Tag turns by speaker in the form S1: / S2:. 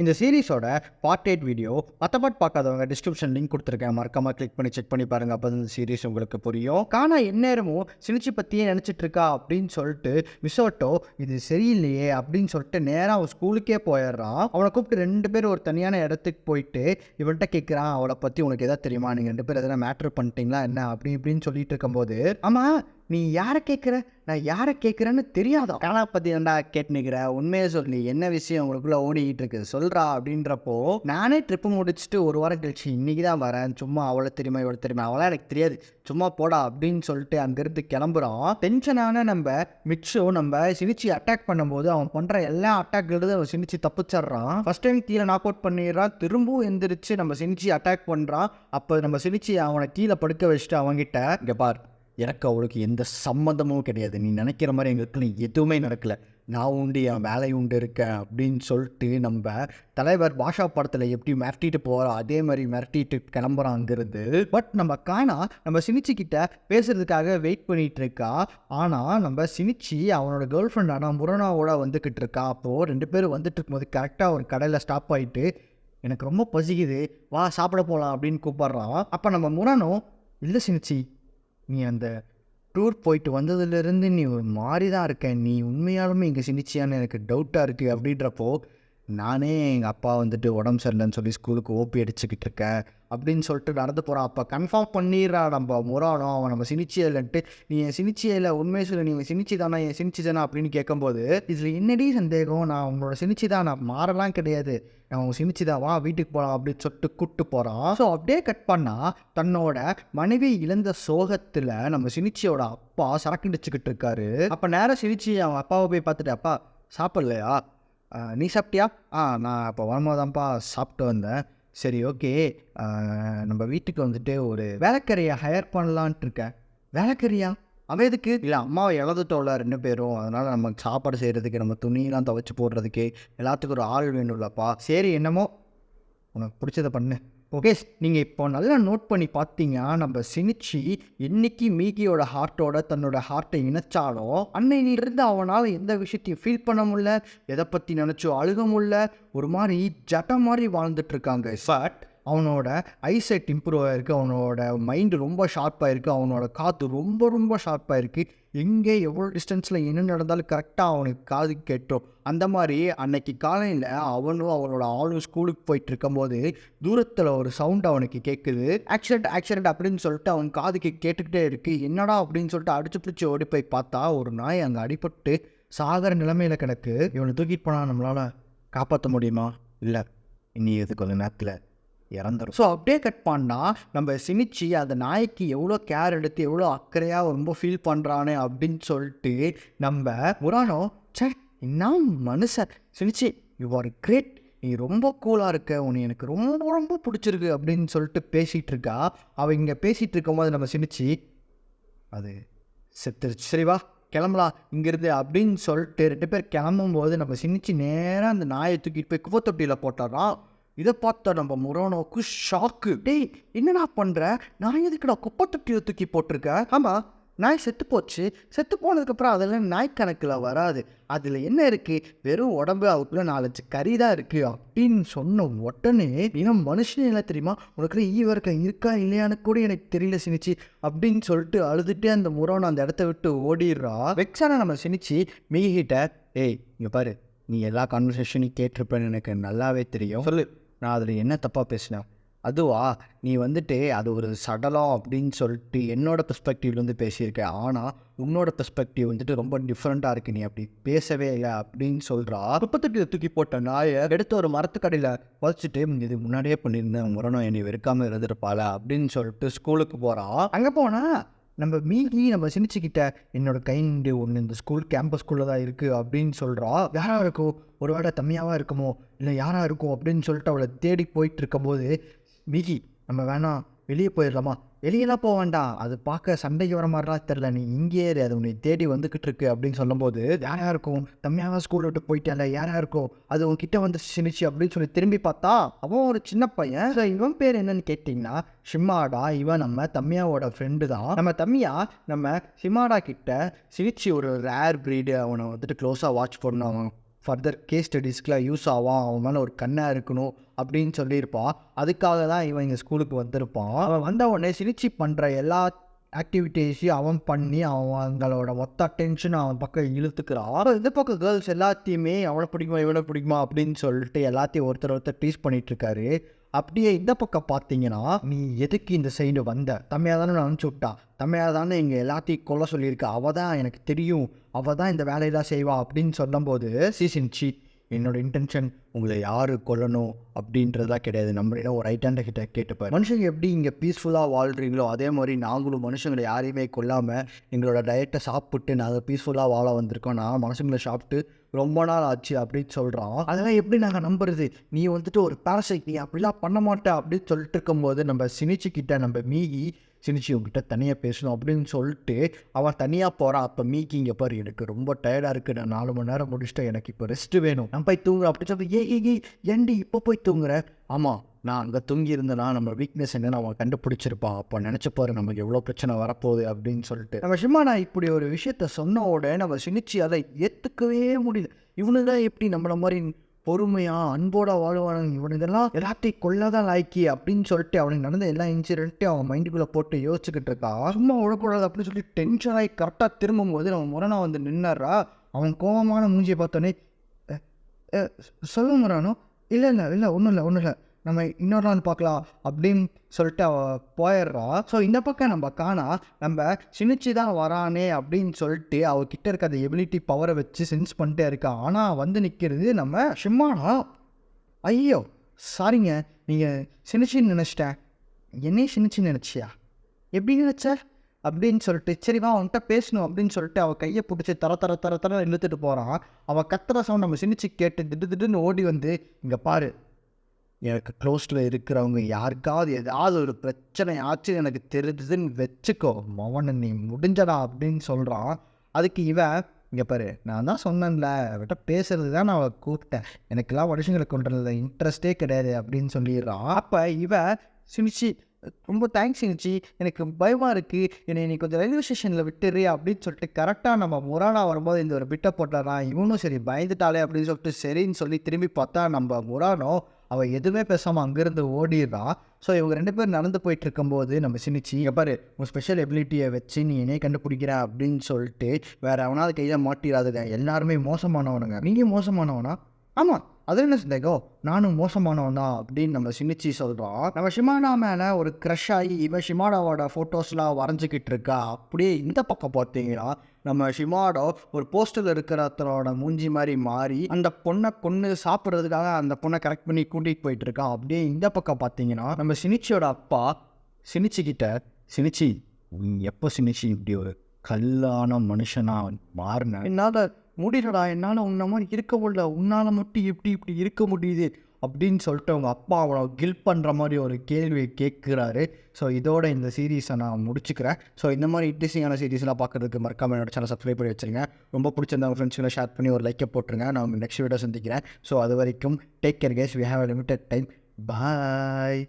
S1: இந்த சீரிஸோட part 8 video மற்ற part பார்க்காதவங்க டிஸ்கிரிப்ஷன் லிங்க் கொடுத்துருக்கேன், மறக்காம கிளிக் பண்ணி செக் பண்ணி பாருங்க. அப்போ இந்த சீரிஸ் உங்களுக்கு புரியும். கானா எந்நேரமும் சினிச்சி பற்றியே நினச்சிட்டு இருக்கா அப்படின்னு சொல்லிட்டு மிசோட்டோ இது சரியில்லையே அப்படின்னு சொல்லிட்டு நேராக அவன் ஸ்கூலுக்கே போயிடுறான். அவனை கூப்பிட்டு 2 பேர் ஒரு தனியான இடத்துக்கு போயிட்டு இவன்கிட்ட கேட்குறான், அவளை பற்றி உனக்கு எதாவது தெரியுமா, நீங்கள் 2 பேர் எதனா மேட்ரு பண்ணிட்டீங்களா என்ன அப்படி இப்படின்னு சொல்லிட்டு இருக்கும்போது, ஆமாம் நீ யாரை கேட்குற, நான் யாரை கேட்குறேன்னு தெரியாதா, கானா பற்றி ஏன்டா கேட்டுனுக்கிற, உண்மையை சொல்லி என்ன விஷயம் உங்களுக்குள்ளே ஓடிக்கிட்டு இருக்குது சொல்கிறா அப்படின்றப்போ, நானே ட்ரிப்பு முடிச்சுட்டு ஒரு வாரம் கழிச்சு இன்றைக்கி தான் வரேன், சும்மா அவளை தெரியுமா இவளை தெரியுமா அவளாம் எனக்கு தெரியாது, சும்மா போடா அப்படின்னு சொல்லிட்டு அங்கேருந்து கிளம்புறான். டென்ஷனான நம்ம மிட்சோ நம்ம சினிச்சி அட்டாக் பண்ணும்போது அவன் பண்ணுற எல்லா அட்டாக் எழுது அவன் சினிச்சி தப்பிச்சிட்றான். ஃபர்ஸ்ட் டைம் கீழே நாக் அவுட் பண்ணிடுறான், திரும்பவும் எந்திரிச்சு நம்ம சினிச்சி அட்டாக் பண்ணுறான். அப்போ நம்ம சினிச்சி அவனை கீழே படுக்க வச்சுட்டு அவன்கிட்ட, இங்கே பார் எனக்கு அவளுக்கு எந்த சம்மந்தமும் கிடையாது, நீ நினைக்கிற மாதிரி எங்களுக்கு எதுவுமே நடக்கலை, நான் உண்டு என் வேலை உண்டு இருக்கேன் அப்படின்னு சொல்லிட்டு நம்ம தலைவர் பாஷா படத்தில் எப்படி மிரட்டிட்டு போகிறோம் அதே மாதிரி மிரட்டிட்டு கிளம்புறான் அங்கிருந்து. பட் நம்ம கானா நம்ம சினிச்சிக்கிட்ட பேசுறதுக்காக வெயிட் பண்ணிகிட்டு இருக்கா. ஆனால் நம்ம சினிச்சி அவனோட கேர்ள் ஃப்ரெண்டான முரணாவோட வந்துக்கிட்டு இருக்கா. அப்போது 2 பேரும் வந்துட்டு இருக்கும்போது கரெக்டாக ஒரு கடையில் ஸ்டாப் ஆகிட்டு, எனக்கு ரொம்ப பசிக்குது வா சாப்பிட போகலாம் அப்படின்னு கூப்பிட்றான். அப்போ நம்ம முரணோ, இல்லை சினிச்சி நீ அந்த டூர் போயிட்டு வந்ததுலேருந்து நீ ஒரு மாதிரி தான் இருக்க, நீ உண்மையாலுமே இங்கே சினிச்சியான்னு எனக்கு டவுட்டாக இருக்குது அப்படின்றப்போ, நானே எங்கள் அப்பா வந்துட்டு உடம்பு சரியில்லைன்னு சொல்லி ஸ்கூலுக்கு ஓபி அடிச்சுக்கிட்டு இருக்கேன் அப்படின்னு சொல்லிட்டு நடந்து போகிறான். அப்போ கன்ஃபார்ம் பண்ணிடுறா நம்ம முறானோ, அவன் நம்ம சினிச்சியல்ன்ட்டு, நீ என் சினிச்சியில் உண்மையை சொல்லி நீங்கள் சினிச்சி தானா என் சினிச்சி தானா அப்படின்னு கேட்கும்போது, இதில் என்னடி சந்தேகம், நான் உங்களோட சினிச்சி தான், நான் மாறலாம் கிடையாது, நான் உங்கள் சினிச்சி தான், வா வீட்டுக்கு போகலாம் அப்படின்னு சொல்லிட்டு கூப்பிட்டு போகிறான். ஸோ அப்படியே கட் பண்ணால் தன்னோட மனைவி இழந்த சோகத்தில் நம்ம சினிச்சியோட அப்பா சரக்கடிச்சுக்கிட்டு இருக்காரு. அப்போ நேராக சினிச்சி அவன் அப்பாவை போய் பார்த்துட்டு, அப்பா சாப்பிட்லையா, நீ சாப்பிட்டியா, நான் இப்போ வரும்போதான்ப்பா சாப்பிட்டு வந்தேன், சரி ஓகே நம்ம வீட்டுக்கு வந்துட்டு ஒரு வேலைக்கறியை ஹையர் பண்ணலான்ட்டு இருக்கேன். வேலைக்கறியா, அவன் எதுக்கு, இல்லை அம்மாவை இழந்துட்டோம்ல 2 பேரும், அதனால் நம்ம சாப்பாடு செய்கிறதுக்கு நம்ம துணியெலாம் துவைச்சி போடுறதுக்கு எல்லாத்துக்கும் ஒரு ஆள் வேணும்லப்பா, சரி என்னமோ உனக்கு பிடிச்சதை பண்ணு. ஓகே, நீங்கள் இப்போ நல்லா நோட் பண்ணி பார்த்தீங்கன்னா நம்ம சினிச்சி என்னைக்கு மீகியோட ஹார்ட்டோட தன்னோட ஹார்ட்டை இணைச்சாலும் அன்னையிலிருந்து அவனால் எந்த விஷயத்தையும் ஃபீல் பண்ண முடியல, எதை பற்றி நினச்சோ அழுக முடியல, ஒரு மாதிரி ஜட்ட மாதிரி வாழ்ந்துட்டுருக்காங்க. பட் அவனோட ஐசைட் இம்ப்ரூவ் ஆகிருக்கு, அவனோட மைண்டு ரொம்ப ஷார்ப்பாக இருக்குது, அவனோட காற்று ரொம்ப ரொம்ப ஷார்ப்பாக இருக்குது, எங்கே எவ்வளோ டிஸ்டன்ஸில் என்ன நடந்தாலும் கரெக்டாக அவனுக்கு காது கேட்டோம். அந்த மாதிரி அன்னைக்கு காலையில் அவனும் அவனோட ஆளும் ஸ்கூலுக்கு போயிட்டு இருக்கும்போது தூரத்தில் ஒரு சவுண்ட் அவனுக்கு கேட்குது, ஆக்சிடென்ட் அப்படின்னு சொல்லிட்டு அவன் காதுக்கு கேட்டுக்கிட்டே இருக்குது. என்னடா அப்படின்னு சொல்லிட்டு அடிச்சு பிடிச்சி ஓடி போய் பார்த்தா ஒரு நாய் அங்கே அடிபட்டு சாகிற நிலைமையில் கிடக்கு. இவனை தூக்கிட்டு போனால் நம்மளால் காப்பாற்ற முடியுமா, இல்லை இனி இது கொஞ்சம் நேரத்தில் இறந்துடும். ஸோ அப்படியே கட் பண்ணால் நம்ம சினிச்சி அந்த நாய்க்கு எவ்வளோ கேர் எடுத்து எவ்வளோ அக்கறையாக ரொம்ப ஃபீல் பண்ணுறானே அப்படின்னு சொல்லிட்டு நம்ம முரானோ, சே என்ன மனுஷன் சினிச்சி, யூ ஆர் கிரேட், நீ ரொம்ப கூலாக இருக்க, உன்னை எனக்கு ரொம்ப ரொம்ப பிடிச்சிருக்கு அப்படின்னு சொல்லிட்டு பேசிகிட்டு இருக்கா. அவள் இங்கே பேசிகிட்டு இருக்கும்போது நம்ம சினிச்சி, அது செத்துருச்சு, சரிவா கிளம்பலாம் இங்கேருந்து அப்படின்னு சொல்லிட்டு 2 பேர் கிளம்பும்போது நம்ம சினிச்சி நேராக அந்த நாயை தூக்கிட்டு போய் குப்பை தொட்டியில் போட்டுறான். இதை பார்த்தா நம்ம முரானோக்கு ஷாக்கு, டேய் என்னடா பண்ணுற, நான் எதுக்குடா குப்பை தொட்டியை தூக்கி போட்டிருக்கேன், ஆமாம் நாய் செத்து போச்சு, செத்து போனதுக்கப்புறம் அதெல்லாம் நாய் கணக்கில் வராது, அதில் என்ன இருக்குது, வெறும் உடம்பு அதுக்குள்ளே 4 கறி தான் இருக்குது அப்படின்னு சொன்ன உடனே, இன்னும் மனுஷனே இல்லை தெரியுமா, உனக்கு இருக்கா இல்லையான்னு கூட எனக்கு தெரியல சினிச்சி அப்படின்னு சொல்லிட்டு அழுதுகிட்டே அந்த முரானோ அந்த இடத்த விட்டு ஓடிடுறா. வெக்ஸான நம்ம சினிச்சி மீகிட்ட, ஏய் இங்கே பாரு, நீ எல்லா கான்வர்சேஷனையும் கேட்டிருப்பேன்னு எனக்கு நல்லாவே தெரியும், சொல்லு நான் அதில் என்ன தப்பாக பேசினேன், அதுவா நீ வந்துட்டு அது ஒரு சடலம் அப்படின்னு சொல்லிட்டு என்னோடய பெர்ஸ்பெக்டிவ்லேருந்து பேசியிருக்கேன், ஆனால் உன்னோட பெர்ஸ்பெக்டிவ் வந்துட்டு ரொம்ப டிஃப்ரெண்ட்டாக இருக்குது, நீ அப்படி பேசவே இல்லை அப்படின்னு சொல்கிறா. 38 தூக்கி போட்ட நாயை எடுத்து ஒரு மரத்துக்கடையில் வச்சுட்டு, இது முன்னாடியே பண்ணியிருந்தேன், முரணம் என்னை வெறுக்காமல் இருந்துருப்பாள அப்படின்னு சொல்லிட்டு ஸ்கூலுக்கு போகிறான். அங்கே போனால் நம்ம மீகி நம்ம சினிச்சிக்கிட்ட, என்னோட கைண்டு ஒன்று இந்த ஸ்கூல் கேம்பஸ்குள்ளே தான் இருக்குது அப்படின்னு சொல்கிறா. யாராக இருக்கும், ஒரு வேளை தம்மியாவாக இருக்குமோ இல்லை யாராக இருக்கும் அப்படின்னு சொல்லிட்டு அவளை தேடி போயிட்டு இருக்கும்போது, மீகி நம்ம வேணாம் வெளியே போயிடலாமா, வெளியெல்லாம் போக வேண்டாம், அது பார்க்க சண்டைக்கு வர மாதிரிலாம் தெரில, நீ இங்கே அது உன்னை தேடி வந்துக்கிட்டு இருக்கு அப்படின்னு சொல்லும்போது, யாராக இருக்கும், தம்மியாவாக ஸ்கூல் விட்டு போயிட்டால யாராக இருக்கும், அது உன்கிட்ட வந்து சினிச்சு அப்படின்னு சொல்லி திரும்பி பார்த்தா அவன் ஒரு சின்ன பையன். ஸோ இவன் பேர் என்னன்னு கேட்டிங்கன்னா ஷிமாடா. இவன் நம்ம தம்மியாவோட ஃப்ரெண்டு தான். நம்ம தம்மியா நம்ம ஷிமாடா கிட்ட சினிச்சி ஒரு ரேர் ப்ரீடு, அவனை வந்துட்டு க்ளோஸாக வாட்ச் பண்ணணும், அவன் ஃபர்தர் கேஸ் ஸ்டடீஸ்க்குலாம் யூஸ் ஆவான், அவன் மேலே ஒரு கண்ணாக இருக்கணும் அப்படின்னு சொல்லியிருப்பான். அதுக்காக தான் இவன் இங்கே ஸ்கூலுக்கு வந்திருப்பான். அவன் வந்த உடனே சினிச்சி பண்ணுற எல்லா ஆக்டிவிட்டீஸையும் அவன் பண்ணி அவங்களோட மொத்த அட்டென்ஷன் அவன் பக்கம் இழுத்துக்கிறான். இந்த பக்கம் கேர்ள்ஸ் எல்லாத்தையுமே அவனை பிடிக்குமா இவனை பிடிக்குமா அப்படின்னு சொல்லிட்டு எல்லாத்தையும் ஒருத்தர் டீஸ் பண்ணிட்டு இருக்காரு. அப்படியே இந்த பக்கம் பார்த்தீங்கன்னா, நீ எதுக்கு இந்த சைடு வந்த, தம்மையாக தானே நான் அனுப்பிச்சி விட்டா, தம்மையாக தானே இங்கே எல்லாத்தையும் கொல்ல சொல்லியிருக்கா, அவள் தான் எனக்கு தெரியும், அவள் தான் இந்த வேலையெல்லாம் செய்வா அப்படின்னு சொல்லும்போது சினிச்சி, என்னோட இன்டென்ஷன் உங்களை யார் கொல்லணும் அப்படின்றதெல்லாம் கிடையாது, நம்மளிடம் ஒரு ரைட் ஹேண்டை கிட்ட கேட்டுப்பார். மனுஷங்க எப்படி இங்கே பீஸ்ஃபுல்லாக வாழ்கிறீங்களோ அதே மாதிரி நாங்களும் மனுஷங்களை யாரையுமே கொல்லாமல் எங்களோட டயட்டை சாப்பிட்டு நாங்கள் பீஸ்ஃபுல்லாக வாழ வந்திருக்கோம். நான் மனுஷங்களை சாப்பிட்டு ரொம்ப நாள் ஆச்சு அப்படின்னு சொல்கிறான். அதெல்லாம் எப்படி நாங்கள் நம்புறது, நீ வந்துட்டு ஒரு பேரசைட், நீ அப்படிலாம் பண்ண மாட்டே அப்படின்னு சொல்லிட்டு இருக்கும்போது நம்ம சினிச்சிக்கிட்ட நம்ம மீகி சினிச்சி உங்ககிட்ட தனியாக பேசணும் அப்படின்னு சொல்லிட்டு அவன் தனியாக போகிறான். அப்போ மீக்கி இங்கே பாரு, எனக்கு ரொம்ப டயர்டாக இருக்குது, நான் 4 மணி நேரம் முடிச்சுட்டேன், எனக்கு இப்போ ரெஸ்ட்டு வேணும், நான் போய் தூங்குறேன் அப்படின்னு சொல்லி ஏண்டி இப்போ போய் தூங்குறேன், ஆமாம் நான் அங்கே தூங்கி இருந்தேன்னா நம்ம வீக்னஸ் என்னன்னு அவன் கண்டுபிடிச்சிருப்பான், அப்போ நினச்சப்பாரு நமக்கு எவ்வளோ பிரச்சனை வரப்போகுது அப்படின்னு சொல்லிட்டு நம்ம ஷிமானா இப்படி ஒரு விஷயத்த சொன்னோட நம்ம சினிச்சி அதை ஏற்றுக்கவே முடியல. இவனுதான் எப்படி நம்மள மாதிரி பொறுமையாக அன்போட வாழ்வானுங்க, இவன் இதெல்லாம் எல்லாத்தையும் கொள்ளதான் லாய்க்கி அப்படின்னு சொல்லிட்டு அவனுக்கு நடந்த எல்லா இன்சிடென்ட்டையும் அவன் மைண்டுக்குள்ளே போட்டு யோசிச்சுக்கிட்டு இருக்கா. சும்மா விடக்கூடாது அப்படின்னு சொல்லி டென்ஷன் ஆகி கரெக்டாக திரும்பும் போது நம்ம முரணா வந்து நின்னாரா. அவன் கோபமான மூஞ்சியை பார்த்தோன்னே சொல்ல முறானோ, இல்லை ஒன்றும் இல்லை நம்ம இன்னொரு நாள் பார்க்கலாம் அப்படின்னு சொல்லிட்டு அவள் போயிடுறா. ஸோ இந்த பக்கம் நம்ம காணா நம்ம சினிச்சி தான் வரானே அப்படின்னு சொல்லிட்டு அவகிட்ட இருக்க அந்த எபிலிட்டி பவரை வச்சு சென்ஸ் பண்ணிட்டே இருக்கா. ஆனால் வந்து நிற்கிறது நம்ம ஷிமானா. ஐயோ சாரிங்க, நீங்கள் சினிச்சின்னு நினச்சிட்டேன், என்னையும் சினிச்சின்னு நினச்சியா, எப்படி நினச்ச அப்படின்னு சொல்லிட்டு சரிவா அவன்கிட்ட பேசணும் அப்படின்னு சொல்லிட்டு அவள் கையை பிடிச்சி தர இழுத்துட்டு போகிறான். அவள் கத்துற சவுண்ட் நம்ம சினிச்சி கேட்டு திடுன்னு ஓடி வந்து, இங்கே பாரு, எனக்கு க்ளோஸில் இருக்கிறவங்க யாருக்காவது ஏதாவது ஒரு பிரச்சனை ஆச்சு எனக்கு தெரியுதுன்னு வச்சுக்கோ, மவனை நீ முடிஞ்சடா அப்படின்னு சொல்கிறான். அதுக்கு இவன், இங்கே பாரு, நான் தான் சொன்னேன்ல அவட்ட பேசுறது தான் நான் அவள் கூப்பிட்டேன், எனக்கெல்லாம் மனுஷங்களை கொண்டுறதுல இன்ட்ரெஸ்டே கிடையாது அப்படின்னு சொல்லிடுறான். அப்போ இவன் சினிச்சி, ரொம்ப தேங்க்ஸ் சினிச்சி, எனக்கு பயமாக இருக்குது, என்னை நீ கொஞ்சம் ரயில்வே ஸ்டேஷனில் விட்டுரு அப்படின்னு சொல்லிட்டு கரெக்டாக நம்ம முரானா வரும்போது இந்த ஒரு பிட்டை போட்டுறான். இவனும் சரி பயந்துட்டாலே அப்படின்னு சொல்லிட்டு சரின்னு சொல்லி திரும்பி பார்த்தா நம்ம முரானோ அவள் எதுவுமே பேசாமல் அங்கேருந்து ஓடிடுறான். ஸோ இவங்க 2 பேர் நடந்து போயிட்டு இருக்கும்போது நம்ம சினிச்சி, பாரு உன் ஸ்பெஷல் எபிலிட்டியை வச்சு நீ என்னையே கண்டுபிடிக்கிற அப்படின்னு சொல்லிட்டு வேறு அவனாவது கையில் மாட்டிடாதுங்க, எல்லாருமே மோசமானவனுங்க, நீங்கள் மோசமானவனா, ஆமாம் அது என்ன சந்தேகம், நானும் மோசமானவன் தான் அப்படின்னு நம்ம சினிச்சி சொல்கிறோம். நம்ம ஷிமானா மேலே ஒரு க்ரஷ் ஆகி இவன் ஷிமானாவோட ஃபோட்டோஸ்லாம் வரைஞ்சிக்கிட்டு இருக்கா. அப்படியே இந்த பக்கம் பார்த்தீங்கன்னா நம்ம ஷிமாடோ ஒரு போஸ்டரில் இருக்கிறத்தனோட மூஞ்சி மாதிரி மாறி அந்த பொண்ணை கொன்று சாப்பிட்றதுக்காக அந்த பொண்ணை கரெக்ட் பண்ணி கூட்டிகிட்டு போயிட்டு இருக்கான். அப்படியே இந்த பக்கம் பார்த்தீங்கன்னா நம்ம சினிச்சியோட அப்பா சினிச்சிக்கிட்ட, சினிச்சி எப்போ சினிச்சி இப்படி ஒரு கல்லான மனுஷனாக மாறின, என்னால் முடியலடா, என்னால் உன்ன மாதிரி இருக்க முடியல, உன்னால் மட்டும் இப்படி இருக்க முடியுது அப்படின்னு சொல்லிட்டு அவங்க அப்பா அவனை கில்ட் பண்ணுற மாதிரி ஒரு கேள்வியை கேட்குறாரு. ஸோ இதோட இந்த சீரீஸை நான் முடிச்சுக்கிறேன். ஸோ இந்த மாதிரி இன்ட்ரெஸ்டிங்கான சீரீஸ்லாம் பார்க்குறதுக்கு மறக்காமல் என்னோட சேனல் சப்ஸ்கிரைப் பண்ணி வச்சுருங்க. ரொம்ப பிடிச்சிருந்த உங்கள் ஃப்ரெண்ட்ஸ்களை ஷேர் பண்ணி ஒரு லைக்கை போட்டுருங்க. நான் உங்கள் நெக்ஸ்ட் வீடியோ சந்திக்கிறேன். ஸோ அது வரைக்கும் take care guys, we have a limited time. Bye.